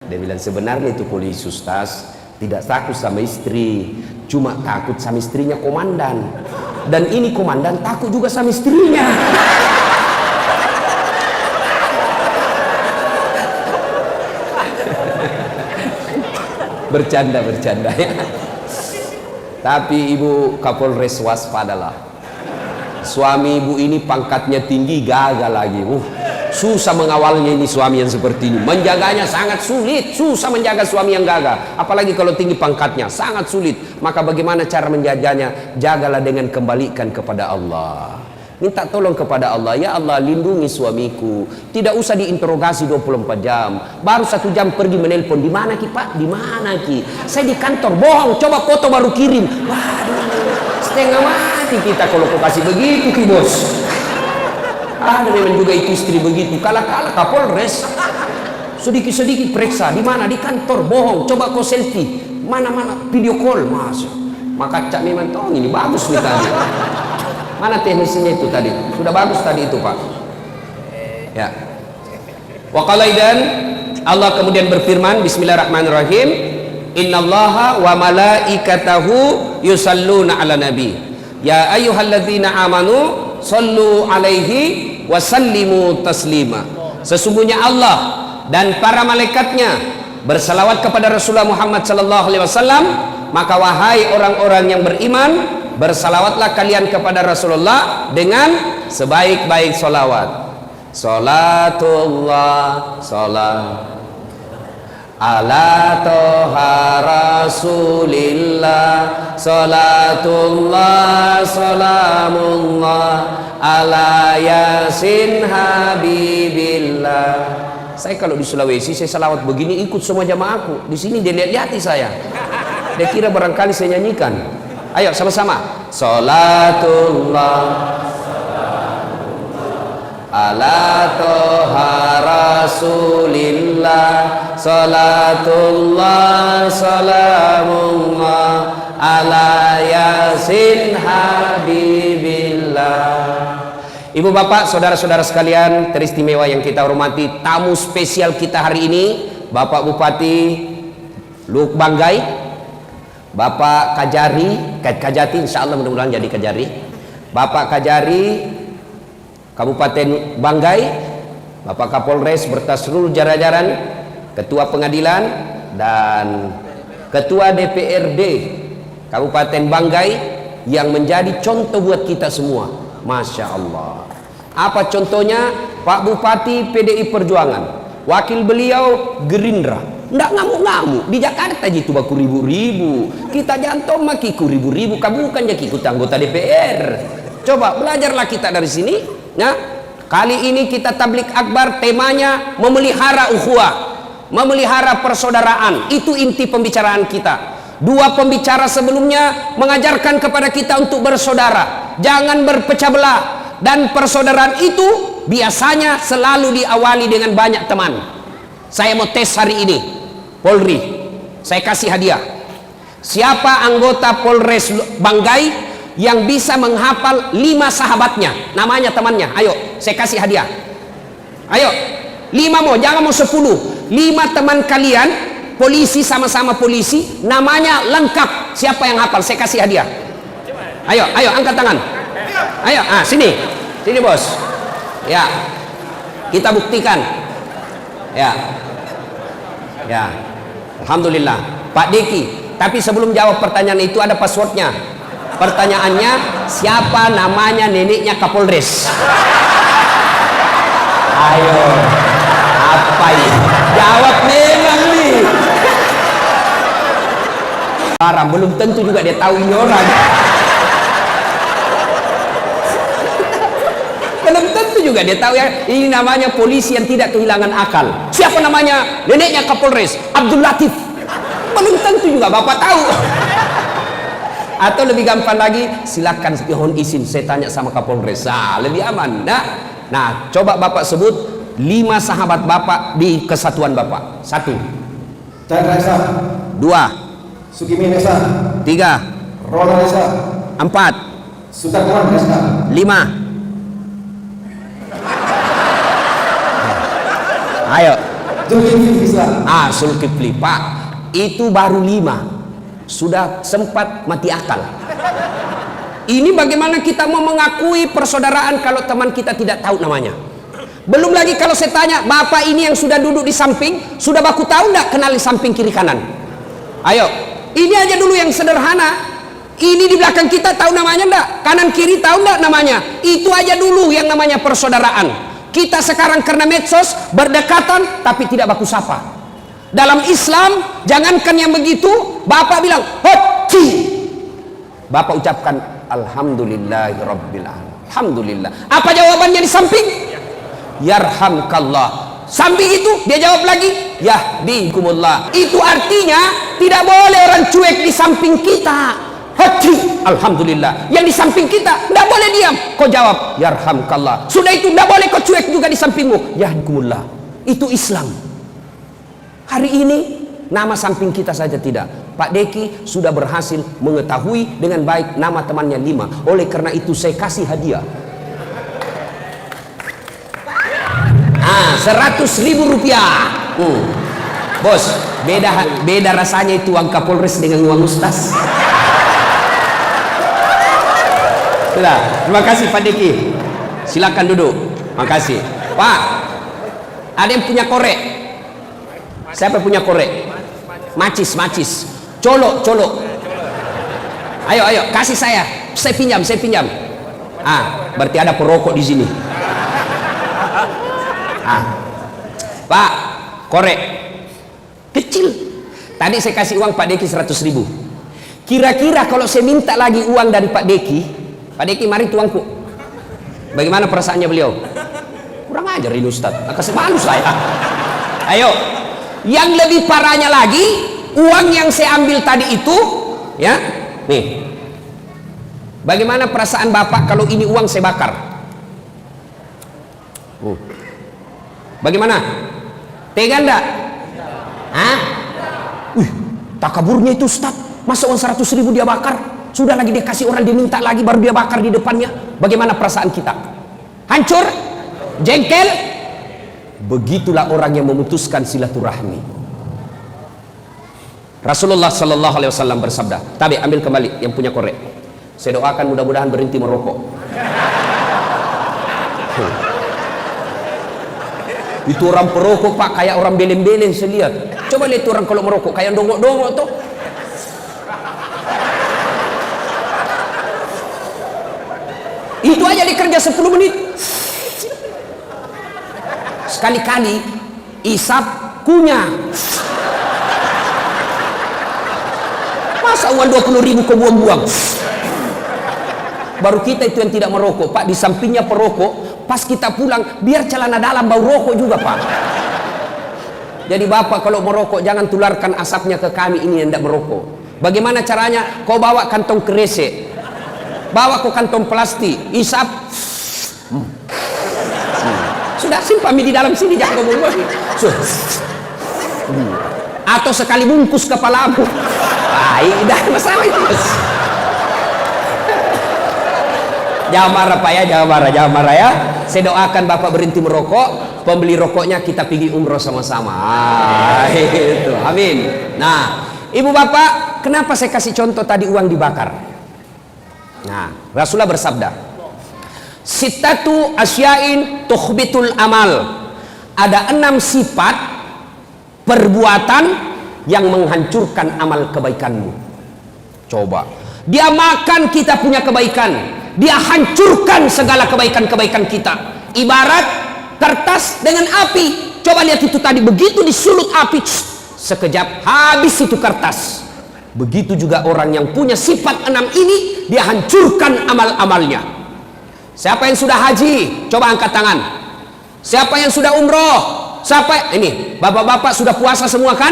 Dia bilang sebenarnya itu polisi Ustaz tidak takut sama istri, cuma takut sama istrinya komandan. Dan ini komandan takut juga sama istrinya. Bercanda ya. Tapi Ibu Kapolres waspadalah. Suami ibu ini pangkatnya tinggi, gagal lagi. Susah mengawalnya ini suami yang seperti ini. Menjaganya sangat sulit, susah menjaga suami yang gagah. Apalagi kalau tinggi pangkatnya, sangat sulit. Maka bagaimana cara menjaganya? Jagalah dengan kembalikan kepada Allah. Minta tolong kepada Allah, ya Allah lindungi suamiku. Tidak usah diinterogasi 24 jam. Baru 1 jam pergi menelpon, di mana Ki Pak? Di mana Ki? Saya di kantor. Bohong, coba foto baru kirim. Waduh, setengah mati kita kalau kau kasih begitu Ki Bos. Ada memang juga itu istri begitu. Kalah-kalah Kapolres. Sedikit-sedikit periksa, di mana? Di kantor. Bohong, coba kau selfie. Mana-mana video call, Mas. Maka cak memang tahu ini bagus nih tadi. Mana teknisinya itu tadi? Sudah bagus tadi itu Pak. Ya. Wa qala idan, Allah kemudian berfirman, bismillahirrahmanirrahim, innallaha wa malaikatahu yusalluna ala nabi ya ayyuhalladzina amanu sallu alaihi wa sallimu taslima. Sesungguhnya Allah dan para malaikatnya bersalawat kepada Rasulullah Muhammad sallallahu alaihi wasallam, maka wahai orang-orang yang beriman, bersalawatlah kalian kepada Rasulullah dengan sebaik-baik salawat. Salatullah salam ala toha rasulillah, salatullah salamullah ala yasin habibillah. Saya kalau di Sulawesi saya salawat begini ikut semua jamaahku. Di sini dia lihat-lihati saya. Dia kira barangkali saya nyanyikan. Ayo sama-sama. Salatullah ala toha rasulillah, salatullah salamullah ala yasin habibillah. Ibu bapak saudara-saudara sekalian teristimewa yang kita hormati, tamu spesial kita hari ini Bapak Bupati Luk Banggai, Bapak Kajati, insya Allah mudah-mudahan jadi Kajari, Bapak Kajari Kabupaten Banggai, Bapak Kapolres berta seluruh jajaran, Ketua Pengadilan dan Ketua DPRD Kabupaten Banggai yang menjadi contoh buat kita semua. Masya Allah. Apa contohnya? Pak Bupati PDI Perjuangan, wakil beliau Gerindra. Nggak ngamuk-ngamuk di Jakarta gitu baku ribu-ribu, kita jantung makiku ribu-ribu, kamu bukan jadi ikut anggota DPR. Coba belajarlah kita dari sini ya. Kali ini kita tablik akbar, temanya memelihara ukhuwah, memelihara persaudaraan. Itu inti pembicaraan kita. Dua pembicara sebelumnya mengajarkan kepada kita untuk bersaudara, jangan berpecah belah. Dan persaudaraan itu biasanya selalu diawali dengan banyak teman. Saya mau tes hari ini, Polri, saya kasih hadiah. Siapa anggota Polres Banggai yang bisa menghafal 5 sahabatnya, namanya temannya? Ayo, saya kasih hadiah. Ayo, 5 mau, jangan mau 10. 5 teman kalian, polisi, sama-sama polisi, namanya lengkap. Siapa yang hafal? Saya kasih hadiah. Ayo, angkat tangan. Ayo, sini bos. Ya, kita buktikan. Ya. Alhamdulillah Pak Diki. Tapi sebelum jawab pertanyaan itu ada passwordnya. Pertanyaannya, siapa namanya neneknya Kapolres? Ayo, apa ini? Jawab memang nih. Barang belum tentu juga dia tahu ini orang. Belum tentu juga dia tahu ya, ini namanya polisi yang tidak kehilangan akal. Siapa namanya neneknya Kapolres? Abdul Latif. Belum tentu juga Bapak tahu. Atau lebih gampang lagi, silakan mohon izin saya tanya sama Kapolres. Lebih aman. Nah, coba Bapak sebut 5 sahabat Bapak di kesatuan Bapak. 1 Chandra Esa, 2 Sukimin Esa, 3 Roland Esa, 4 Sutarman Esa, 5. Ayo, Zulkifli Islam. Zulkifli, Pak, itu baru 5, sudah sempat mati akal. Ini bagaimana kita mau mengakui persaudaraan kalau teman kita tidak tahu namanya? Belum lagi kalau saya tanya, Bapak ini yang sudah duduk di samping, sudah baku tahu enggak kenal di samping kiri kanan? Ayo, ini aja dulu yang sederhana. Ini di belakang kita tahu namanya enggak? Kanan kiri tahu enggak namanya? Itu aja dulu yang namanya persaudaraan. Kita sekarang karena medsos berdekatan tapi tidak baku sapa. Dalam Islam jangankan yang begitu, Bapak bilang hoci, Bapak ucapkan alhamdulillahirabbil alamin. Alhamdulillah. Apa jawabannya di samping? Yarhamkallah. Samping itu dia jawab lagi yahdikumullah. Itu artinya tidak boleh orang cuek di samping kita. Hati, alhamdulillah. Yang di samping kita tidak boleh diam. Kau jawab yarhamkallah. Sudah itu tidak boleh kau cuek juga di sampingmu. Yahdikumullah. Itu Islam. Hari ini nama samping kita saja tidak. Pak Deki sudah berhasil mengetahui dengan baik nama temannya 5. Oleh karena itu saya kasih hadiah. 100.000 rupiah. Bos, beda rasanya itu uang Kapolres dengan uang Ustaz. Sudah, terima kasih Pak Deki. Silakan duduk. Makasih. Pak, ada yang punya korek? Siapa punya korek? Macis. Colok. Ayo, kasih saya. Saya pinjam. Berarti ada perokok di sini. Pak, korek kecil. Tadi saya kasih uang Pak Deki 100.000. Kira-kira kalau saya minta lagi uang dari Pak Deki, mari tuangku. Bagaimana perasaannya beliau? Kurang ajar ini Ustaz. Kasih malu saya. Ayo, yang lebih parahnya lagi, uang yang saya ambil tadi itu, ya, nih. Bagaimana perasaan Bapak kalau ini uang saya bakar? Bagaimana? Tega enggak? Takaburnya itu Ustaz. Masa uang 100.000 dia bakar? Sudah lagi dia kasih orang, dia minta lagi, baru dia bakar di depannya. Bagaimana perasaan kita? Hancur? Jengkel? Begitulah orang yang memutuskan silaturahmi. Rasulullah Sallallahu Alaihi Wasallam bersabda. Tapi ambil kembali yang punya korek. Saya doakan mudah-mudahan berhenti merokok. Itu orang perokok Pak, kayak orang belen-belen saya lihat. Coba lihat orang kalau merokok kayak dongok-dongok tuh. Itu aja dikerja 10 menit. Sekali-kali isap kunyah. Masa uang 20.000 kau buang-buang? Baru kita itu yang tidak merokok Pak, di sampingnya perokok. Pas kita pulang, biar celana dalam bau rokok juga Pak. Jadi Bapak kalau merokok jangan tularkan asapnya ke kami ini yang tidak merokok. Bagaimana caranya? Kau bawa kantong kresek, bawa ke kantong plastik, isap. Sudah simpan di dalam sini, jangan kau buang. Atau sekali bungkus kepalamu. Tidak masalah itu. Jangan marah Pak ya, jangan marah ya. Saya doakan Bapak berhenti merokok, pembeli rokoknya kita pergi umroh sama-sama. Itu, amin. Nah, Ibu Bapak, kenapa saya kasih contoh tadi uang dibakar? Nah, Rasulullah bersabda, Sittatu asya'in tukhbitul amal. Ada 6 sifat perbuatan yang menghancurkan amal kebaikanmu. Coba, dia makan kita punya kebaikan, dia hancurkan segala kebaikan-kebaikan kita. Ibarat kertas dengan api. Coba lihat itu tadi, begitu disulut api, sekejap habis itu kertas. Begitu juga orang yang punya sifat 6 ini, dia hancurkan amal-amalnya. Siapa yang sudah haji? Coba angkat tangan. Siapa yang sudah umroh? Siapa? Ini, bapak-bapak sudah puasa semua kan?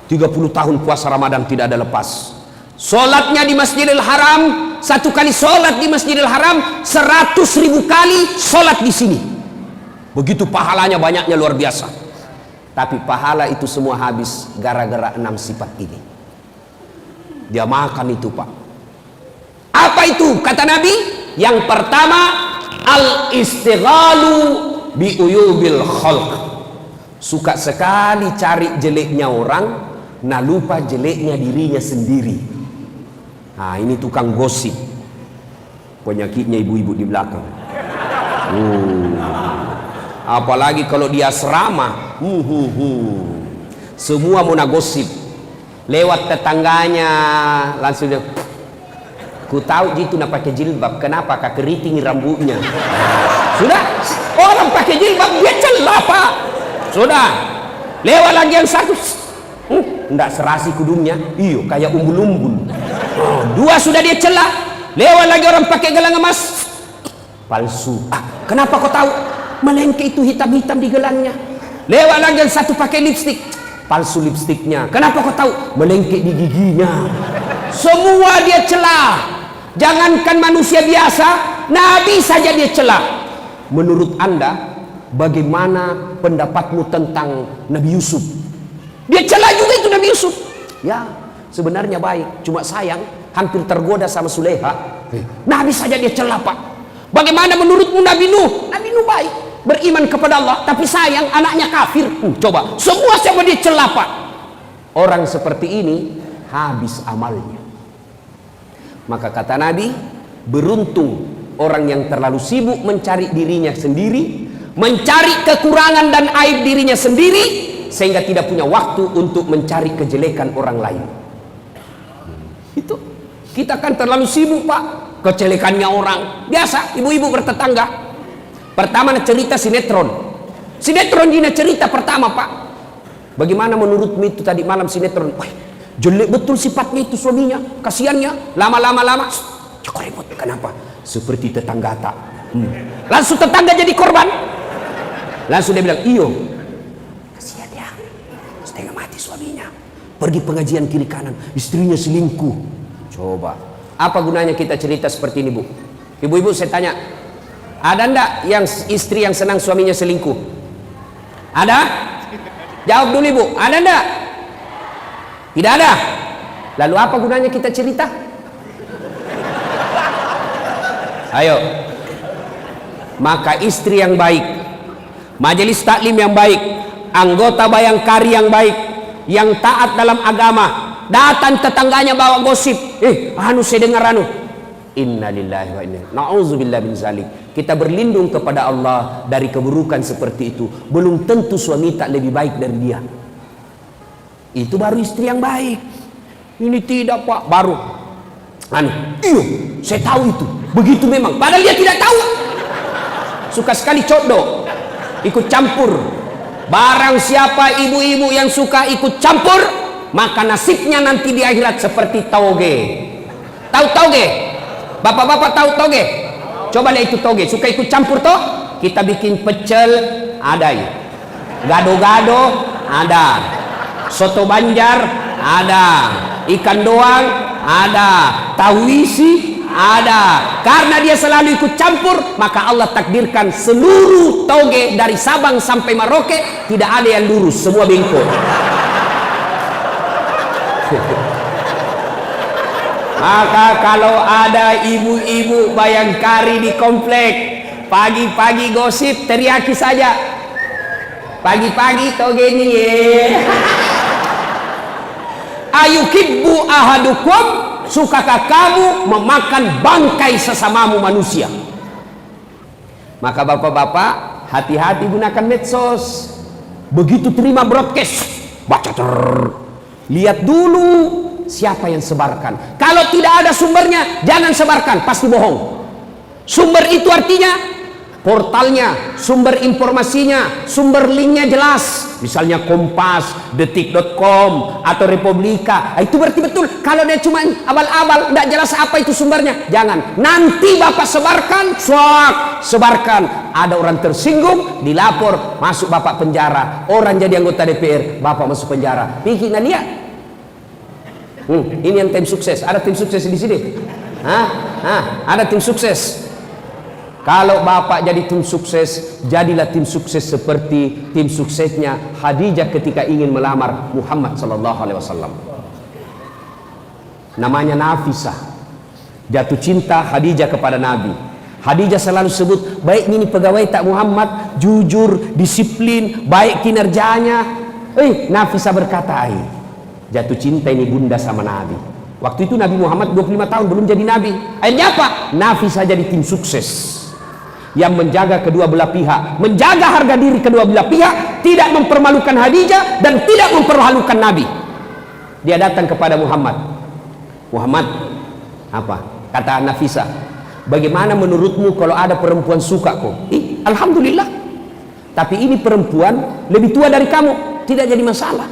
30 tahun puasa Ramadan tidak ada lepas. Sholatnya di Masjidil Haram, 1 kali sholat di Masjidil Haram 100.000 kali sholat di sini. Begitu pahalanya, banyaknya luar biasa. Tapi pahala itu semua habis gara-gara 6 sifat ini. Dia makan itu Pak. Apa itu? Kata Nabi, yang pertama al-istighalu bi uyubil khalq, Suka sekali cari jeleknya orang, nah lupa jeleknya dirinya sendiri. Nah ini tukang gosip. Penyakitnya ibu-ibu di belakang. Apalagi kalau dia asrama, semua mau gosip. Lewat tetangganya langsung dia, ku tahu gitu nak pakai jilbab, kenapa kak keriting rambutnya? Sudah, orang pakai jilbab dia celah pak. Sudah, lewat lagi yang satu, ndak serasi kudungnya, iyo kayak umbul-umbul. Dua sudah dia celah, lewat lagi orang pakai gelang emas, palsu. Kenapa kau tahu? Melengke itu hitam-hitam di gelangnya. Lewat lagi yang satu pakai lipstik, palsu lipstiknya. Kenapa kau tahu? Melengke di giginya. Semua dia celah. Jangankan manusia biasa, Nabi saja dia celah. Menurut anda, bagaimana pendapatmu tentang Nabi Yusuf? Dia celah juga itu Nabi Yusuf. Ya, sebenarnya baik, cuma sayang hampir tergoda sama Suleha. Nabi saja dia celah pak. Bagaimana menurutmu Nabi Nuh? Nabi Nuh baik, beriman kepada Allah, tapi sayang anaknya kafir. Coba, semua siapa dia celah pak. Orang seperti ini habis amalnya. Maka kata Nabi, beruntung orang yang terlalu sibuk mencari dirinya sendiri, mencari kekurangan dan aib dirinya sendiri, sehingga tidak punya waktu untuk mencari kejelekan orang lain. Itu kita kan terlalu sibuk pak, kejelekannya orang. Biasa ibu-ibu bertetangga. Pertama cerita sinetron Gina cerita pertama pak. Bagaimana menurutmu itu tadi malam sinetron? Wah, jelek betul sifatnya itu suaminya, kasihannya. Lama-lama cukup ribut. Kenapa? Seperti tetangga tak. Langsung tetangga jadi korban. Langsung dia bilang, iyo, kasihan ya, setengah mati suaminya. Pergi pengajian kiri kanan, istrinya selingkuh. Coba, apa gunanya kita cerita seperti ini bu? Ibu-ibu saya tanya, ada ndak yang istri yang senang suaminya selingkuh? Ada? Jawab dulu ibu, ada ndak? Tidak ada. Lalu apa gunanya kita cerita? Ayo. Maka istri yang baik, majelis taklim yang baik, anggota bayangkari yang baik, yang taat dalam agama, datang tetangganya bawa gosip, saya dengar innalillahi wa inna ilaihi na'udzubillah min zalik. Kita berlindung kepada Allah dari keburukan seperti itu. Belum tentu suami tak lebih baik dari dia. Itu baru istri yang baik. Ini tidak pak, baru iyo saya tahu itu begitu memang, padahal dia tidak tahu. Suka sekali codo, ikut campur. Barang siapa ibu-ibu yang suka ikut campur, maka nasibnya nanti di akhirat seperti toge. Tahu toge? Bapak-bapak tahu toge? Coba lihat itu toge. Suka ikut campur toh? Kita bikin pecel ada ya, gado-gado ada, soto Banjar ada, ikan doang ada, tahu isi ada. Karena dia selalu ikut campur, maka Allah takdirkan seluruh toge dari Sabang sampai Merauke tidak ada yang lurus, semua bengkok. Maka kalau ada ibu-ibu bayangkari di komplek, pagi-pagi gosip, teriaki saja, pagi-pagi toge ini ayukibbu ahadukum, sukakah kamu memakan bangkai sesamamu manusia? Maka bapak-bapak hati-hati gunakan medsos. Begitu terima broadcast, baca lihat dulu siapa yang sebarkan. Kalau tidak ada sumbernya, jangan sebarkan, pasti bohong. Sumber itu artinya portalnya, sumber informasinya, sumber linknya jelas. Misalnya Kompas, Detik.com atau Republika. Itu berarti betul. Kalau dia cuma abal-abal, tidak jelas apa itu sumbernya, jangan. Nanti bapak sebarkan, sebarkan. Ada orang tersinggung, dilapor, masuk bapak penjara. Orang jadi anggota DPR, bapak masuk penjara. Pikir dia. Ini yang tim sukses. Ada tim sukses di sini. Ada tim sukses. Kalau bapak jadi tim sukses, jadilah tim sukses seperti tim suksesnya Khadijah ketika ingin melamar Muhammad SAW. Namanya Nafisah. Jatuh cinta Khadijah kepada Nabi. Khadijah selalu sebut, baik ini pegawai tak Muhammad, jujur, disiplin, baik kinerjanya. Nafisa berkata, jatuh cinta ini bunda sama Nabi. Waktu itu Nabi Muhammad 25 tahun belum jadi Nabi. Akhirnya apa? Nafisa jadi tim sukses yang menjaga kedua belah pihak, menjaga harga diri kedua belah pihak, tidak mempermalukan Khadijah dan tidak mempermalukan Nabi. Dia datang kepada Muhammad. Muhammad, apa? Kata Nafisa, bagaimana menurutmu kalau ada perempuan suka kau? Alhamdulillah. Tapi ini perempuan lebih tua dari kamu, tidak jadi masalah.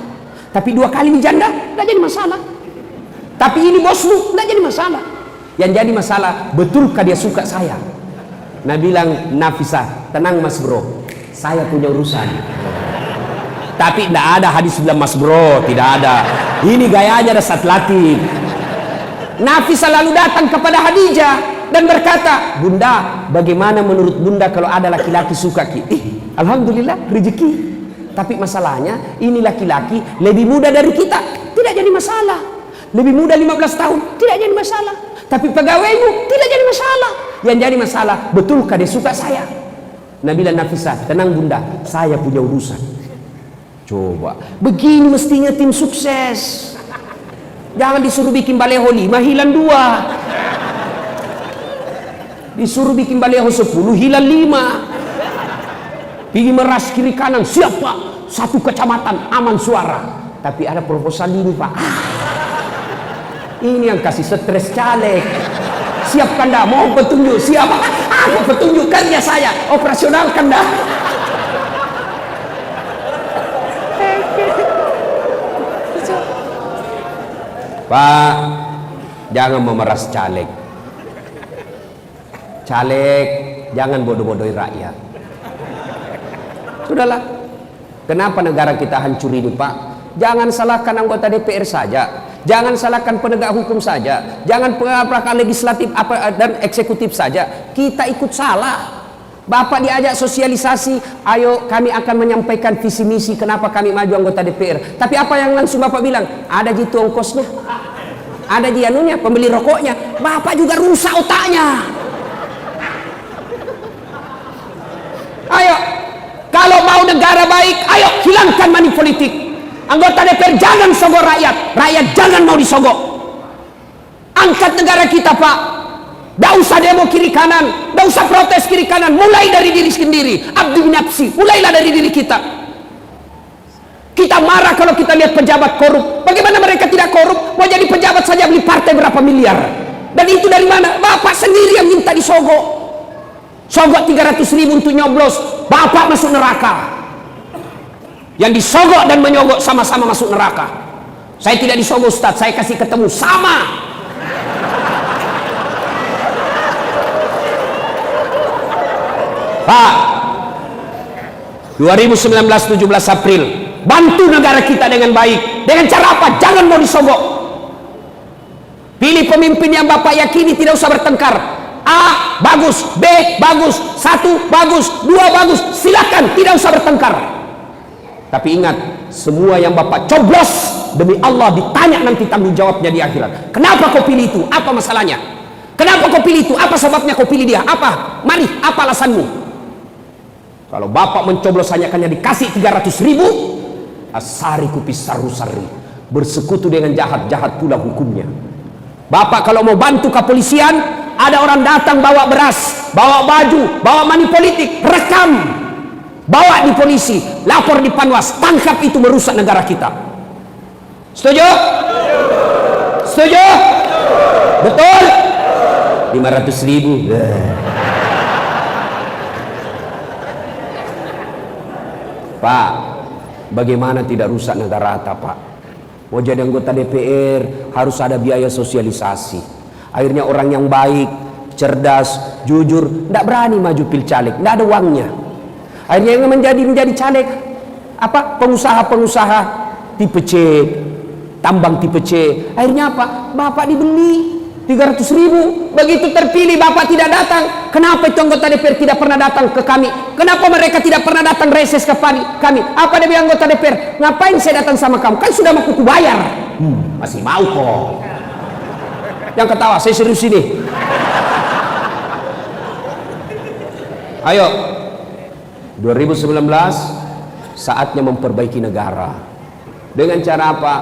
Tapi 2 kali dijanda, tidak jadi masalah. Tapi ini bosmu, tidak jadi masalah. Yang jadi masalah, betulkah dia suka saya? Nabi bilang, Nafisa, tenang mas bro, saya punya urusan. Tapi tidak ada hadis bilang mas bro, tidak ada. Ini gayanya dasar latif. Nafisa lalu datang kepada Khadijah dan berkata, bunda, bagaimana menurut bunda kalau ada laki-laki suka ki? Alhamdulillah, rezeki. Tapi masalahnya, ini laki-laki lebih muda dari kita, tidak jadi masalah. Lebih muda 15 tahun, tidak jadi masalah. Tapi pegawaimu, tidak jadi masalah. Yang jadi masalah, betulkah dia suka saya? Nabi dan Nafisa, tenang bunda, saya punya urusan. Coba, begini mestinya tim sukses. Jangan disuruh bikin baleho 5, hilang 2. Disuruh bikin baleho 10, hilang 5. Pergi meras kiri kanan, siap pak, 1 kecamatan, aman suara. Tapi ada proposal ini pak. Ini yang kasih stres caleg. Siapkan dah, mau petunjuk, siap. Aku petunjuk kerja saya, operasionalkan dah. Pak, jangan memeras caleg. Caleg, jangan bodoh-bodohi rakyat. Sudahlah. Kenapa negara kita hancur ini, Pak? Jangan salahkan anggota DPR saja. Jangan salahkan penegak hukum saja. Jangan pengapakan legislatif dan eksekutif saja. Kita ikut salah. Bapak diajak sosialisasi, ayo kami akan menyampaikan visi misi kenapa kami maju anggota DPR. Tapi apa yang langsung Bapak bilang? Ada jitu ongkosnya, ada jianunya, pembeli rokoknya. Bapak juga rusak otaknya. Ayo, kalau mau negara baik, ayo hilangkan money politik. Anggota DPR jangan sogok rakyat, rakyat jangan mau disogok. Angkat negara kita Pak. Tidak usah demo kiri kanan, tidak usah protes kiri kanan. Mulai dari diri sendiri. Abdi nafsi, mulailah dari diri kita. Kita marah kalau kita lihat pejabat korup. Bagaimana mereka tidak korup? Mau jadi pejabat saja beli partai berapa miliar. Dan itu dari mana? Bapak sendiri yang minta disogok. Sogok 300.000 untuk nyoblos, Bapak masuk neraka. Yang disogok dan menyogok sama-sama masuk neraka. Saya tidak disogok Ustaz, saya kasih ketemu sama. Pak, 2019 17 April, bantu negara kita dengan baik. Dengan cara apa? Jangan mau disogok. Pilih pemimpin yang Bapak yakini tidak usah bertengkar. A bagus, B bagus, 1 bagus, 2 bagus, silakan, tidak usah bertengkar. Tapi ingat, semua yang Bapak coblos demi Allah ditanya nanti tanggung jawabnya di akhirat. Kenapa kau pilih itu? Apa masalahnya? Kenapa kau pilih itu? Apa sebabnya kau pilih dia? Apa? Mari, apa alasanmu? Kalau Bapak mencoblos hanya dikasih 300.000, asari kupis saru-sari, bersekutu dengan jahat-jahat pula hukumnya. Bapak kalau mau bantu kepolisian, ada orang datang bawa beras, bawa baju, bawa money politik, rekam, bawa di polisi, lapor di Panwas, tangkap, itu merusak negara kita. Setuju? Setuju? Betul? 500.000. Pak, bagaimana tidak rusak negara kita, Pak? Mau jadi anggota DPR harus ada biaya sosialisasi. Akhirnya orang yang baik, cerdas, jujur, tidak berani maju pilcaleg, tidak ada uangnya. Akhirnya yang menjadi caleg apa? Pengusaha-pengusaha tipe C, tambang tipe C. Akhirnya apa? Bapak dibeli 300.000. Begitu terpilih Bapak tidak datang. Kenapa itu anggota DPR tidak pernah datang ke kami? Kenapa mereka tidak pernah datang reses ke kami? Apa dia bilang anggota DPR? Ngapain saya datang sama kamu? Kan sudah mau kuku bayar. Masih mau kok. Yang ketawa, saya serius ini. Ayo, 2019 saatnya memperbaiki negara. Dengan cara apa?